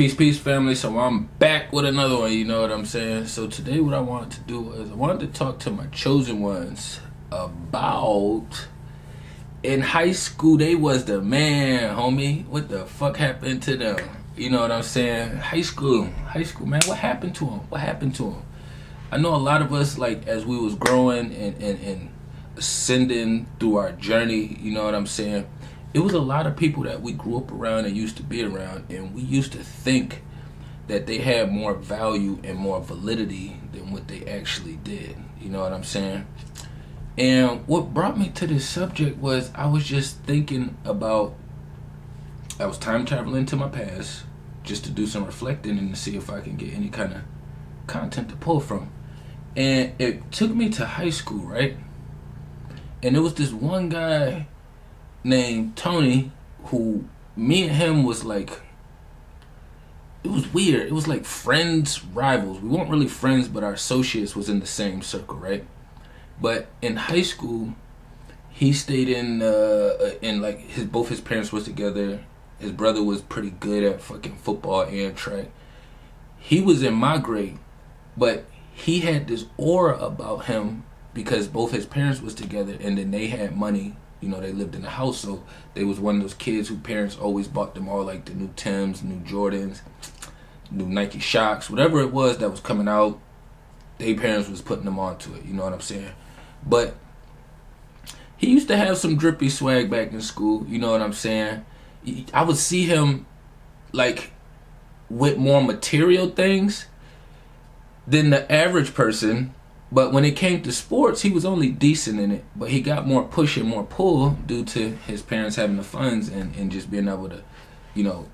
Peace, family. So I'm back with another one, you know what I'm saying? So today what I wanted to do is I wanted to talk to my chosen ones about in high school they was the man, homie. What the fuck happened to them? You know what I'm saying? High school, man, what happened to them? I know a lot of us, like, as we was growing and ascending through our journey, you know what I'm saying? It was a lot of people that we grew up around and used to be around, and we used to think that they had more value and more validity than what they actually did. You know what I'm saying? And what brought me to this subject was I was just thinking about, I was time traveling to my past just to do some reflecting and to see if I can get any kind of content to pull from. And it took me to high school, right? And there was this one guy named Tony who me and him was like, it was weird. It was like friends, rivals. We weren't really friends, but our associates was in the same circle, right? But in high school, he stayed in like both his parents was together. His brother was pretty good at fucking football and track. He was in my grade, but he had this aura about him because both his parents was together, and then they had money. You know, they lived in a house, so they was one of those kids whose parents always bought them all like the new Timbs, new Jordans, new Nike Shocks, whatever it was that was coming out, their parents was putting them onto it, you know what I'm saying? But he used to have some drippy swag back in school, you know what I'm saying? I would see him like with more material things than the average person. But when it came to sports, he was only decent in it. But he got more push and more pull due to his parents having the funds and just being able to, you know,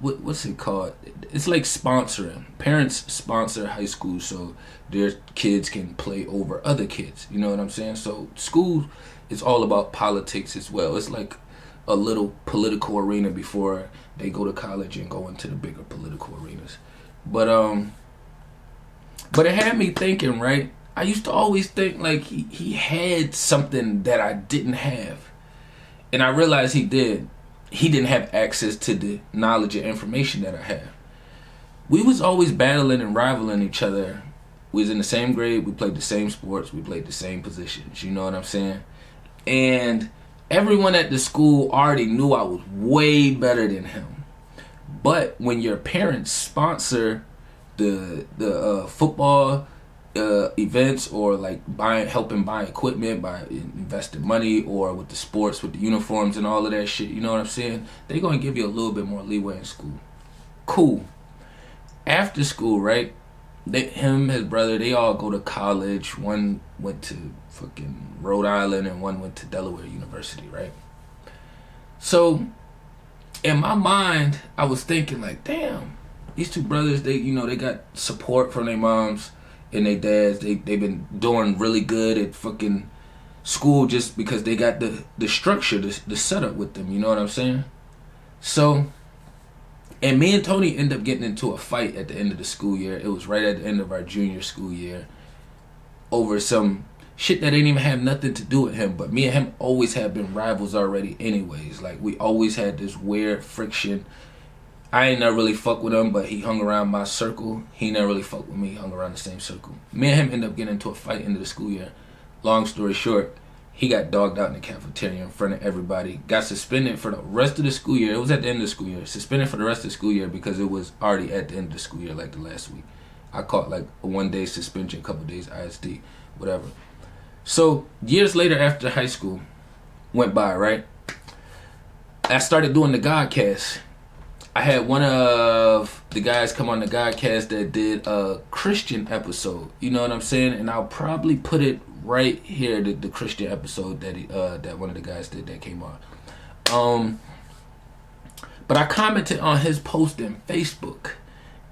what's it called? It's like sponsoring. Parents sponsor high school so their kids can play over other kids. You know what I'm saying? So school is all about politics as well. It's like a little political arena before they go to college and go into the bigger political arenas. But it had me thinking, right? I used to always think like he had something that I didn't have. And I realized he did. He didn't have access to the knowledge and information that I have. We was always battling and rivaling each other. We was in the same grade. We played the same sports. We played the same positions. You know what I'm saying? And everyone at the school already knew I was way better than him. But when your parents sponsor the football events, or like helping buy equipment, by investing money, or with the sports, with the uniforms and all of that shit, you know what I'm saying? They're gonna give you a little bit more leeway in school. Cool. After school, right? Him, his brother, they all go to college. One went to fucking Rhode Island and one went to Delaware University, right? So in my mind, I was thinking like, damn, these two brothers, they got support from their moms and their dads. They've been doing really good at fucking school just because they got the structure, the setup with them, you know what I'm saying? So, and me and Tony end up getting into a fight at the end of the school year. It was right at the end of our junior school year over some shit that didn't even have nothing to do with him. But me and him always have been rivals already anyways. Like, we always had this weird friction. I ain't never really fuck with him, but he hung around my circle. He never really fucked with me, he hung around the same circle. Me and him ended up getting into a fight into the school year. Long story short, he got dogged out in the cafeteria in front of everybody. Got suspended for the rest of the school year. It was at the end of the school year. Suspended for the rest of the school year because it was already at the end of the school year, like the last week. I caught like a 1-day suspension, a couple days ISD, whatever. So years later, after high school went by, right? I started doing the Godcast. I had one of the guys come on the Godcast that did a Christian episode. You know what I'm saying? And I'll probably put it right here, the Christian episode that one of the guys did that came on. But I commented on his post in Facebook.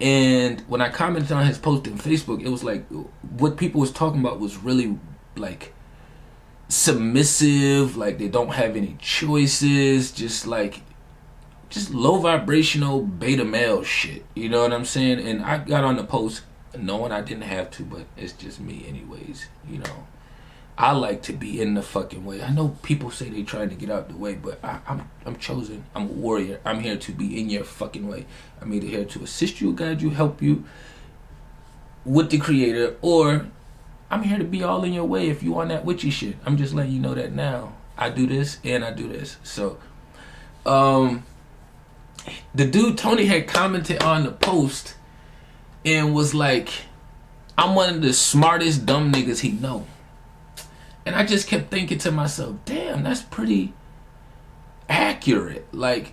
And when I commented on his post in Facebook, it was like what people was talking about was really like submissive, like they don't have any choices, just low vibrational beta male shit, you know what I'm saying? And I got on the post knowing I didn't have to, but it's just me anyways, you know. I like to be in the fucking way. I know people say they trying to get out the way, but I'm chosen. I'm a warrior. I'm here to be in your fucking way. I'm either here to assist you, guide you, help you with the creator, or I'm here to be all in your way if you on that witchy shit. I'm just letting you know that now. I do this and I do this. So, the dude Tony had commented on the post and was like, I'm one of the smartest dumb niggas he know. And I just kept thinking to myself, damn, that's pretty accurate. Like,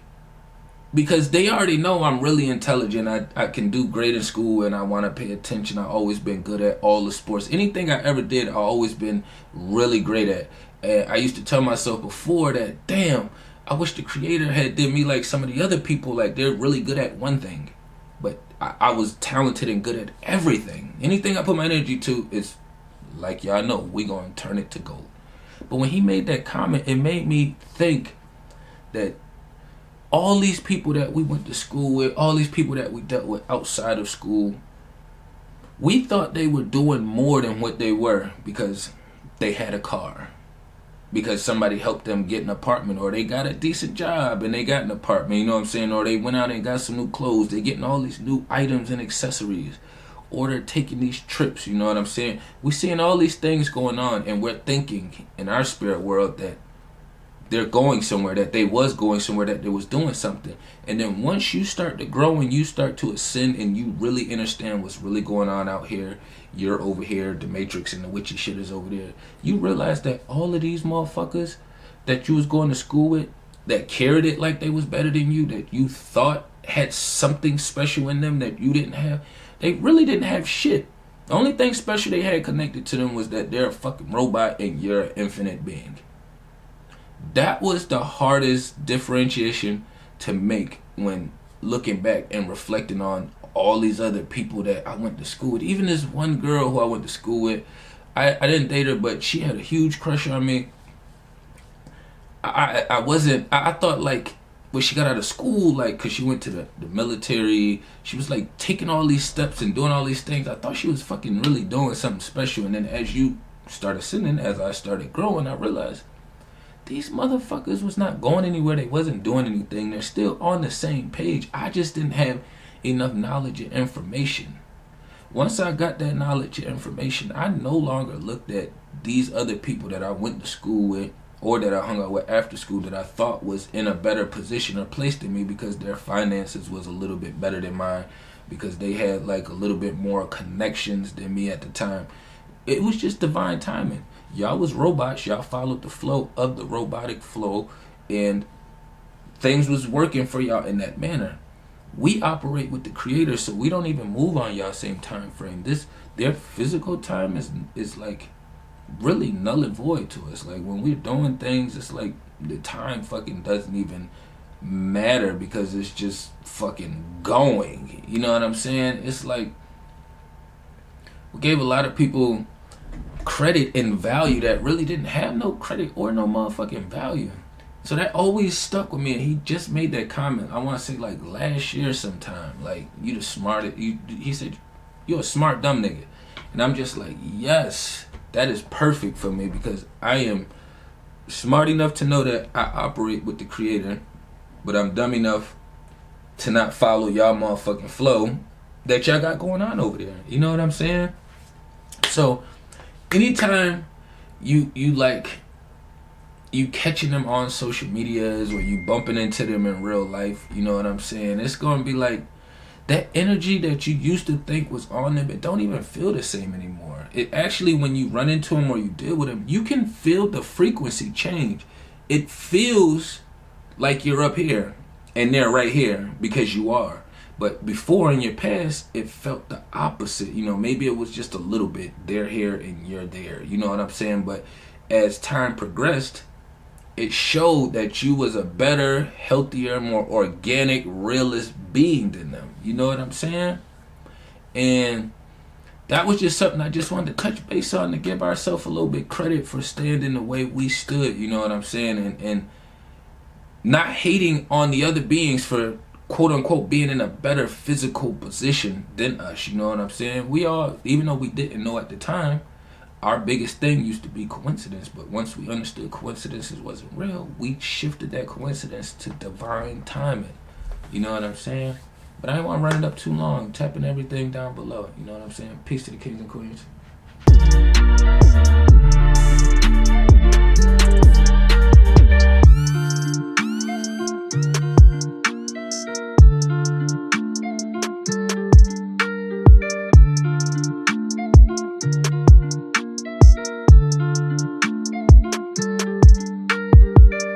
because they already know I'm really intelligent. I can do great in school and I want to pay attention. I've always been good at all the sports. Anything I ever did, I've always been really great at. And I used to tell myself before that, damn, I wish the creator had did me like some of the other people. Like, they're really good at one thing. But I was talented and good at everything. Anything I put my energy to is, like y'all know, we gonna turn it to gold. But when he made that comment, it made me think that all these people that we went to school with, all these people that we dealt with outside of school, we thought they were doing more than what they were because they had a car, because somebody helped them get an apartment, or they got a decent job and they got an apartment, you know what I'm saying, or they went out and got some new clothes, they're getting all these new items and accessories, or they're taking these trips, you know what I'm saying. We're seeing all these things going on, and we're thinking in our spirit world that they're going somewhere, that they was going somewhere, that they was doing something. And then once you start to grow and you start to ascend and you really understand what's really going on out here, you're over here, the Matrix and the witchy shit is over there, you realize that all of these motherfuckers that you was going to school with, that carried it like they was better than you, that you thought had something special in them that you didn't have, they really didn't have shit. The only thing special they had connected to them was that they're a fucking robot and you're an infinite being. That was the hardest differentiation to make when looking back and reflecting on all these other people that I went to school with. Even this one girl who I went to school with, I didn't date her, but she had a huge crush on me. I thought, like, when she got out of school, like, because she went to the military, she was like taking all these steps and doing all these things. I thought she was fucking really doing something special. And then as you started sitting, as I started growing, I realized these motherfuckers was not going anywhere. They wasn't doing anything. They're still on the same page. I just didn't have enough knowledge and information. Once I got that knowledge and information, I no longer looked at these other people that I went to school with or that I hung out with after school that I thought was in a better position or place than me because their finances was a little bit better than mine, because they had like a little bit more connections than me at the time. It was just divine timing. Y'all was robots. Y'all followed the flow of the robotic flow, and things was working for y'all in that manner. We operate with the creator, so we don't even move on y'all same time frame. Their physical time is like really null and void to us. Like, when we're doing things, it's like the time fucking doesn't even matter because it's just fucking going. You know what I'm saying? It's like we gave a lot of people credit and value that really didn't have no credit or no motherfucking value. So that always stuck with me. And he just made that comment, I want to say like last year sometime, like, you the smartest, he said, you're a smart dumb nigga. And I'm just like, yes, that is perfect for me, because I am smart enough to know that I operate with the creator, but I'm dumb enough to not follow y'all motherfucking flow that y'all got going on over there. You know what I'm saying? So anytime you catching them on social medias or you bumping into them in real life, you know what I'm saying, it's gonna be like that energy that you used to think was on them, it don't even feel the same anymore. It actually, when you run into them or you deal with them, you can feel the frequency change. It feels like you're up here and they're right here because you are. But before, in your past, it felt the opposite. You know, maybe it was just a little bit. They're here and you're there. You know what I'm saying? But as time progressed, it showed that you was a better, healthier, more organic, realist being than them. You know what I'm saying? And that was just something I just wanted to touch base on, to give ourselves a little bit credit for standing the way we stood. You know what I'm saying? And not hating on the other beings for quote unquote being in a better physical position than us. You know what I'm saying? We all, even though we didn't know at the time, our biggest thing used to be coincidence, but once we understood coincidences wasn't real, we shifted that coincidence to divine timing. You know what I'm saying? But I don't want to run it up too long. Tapping everything down below. You know what I'm saying? Peace to the kings and queens.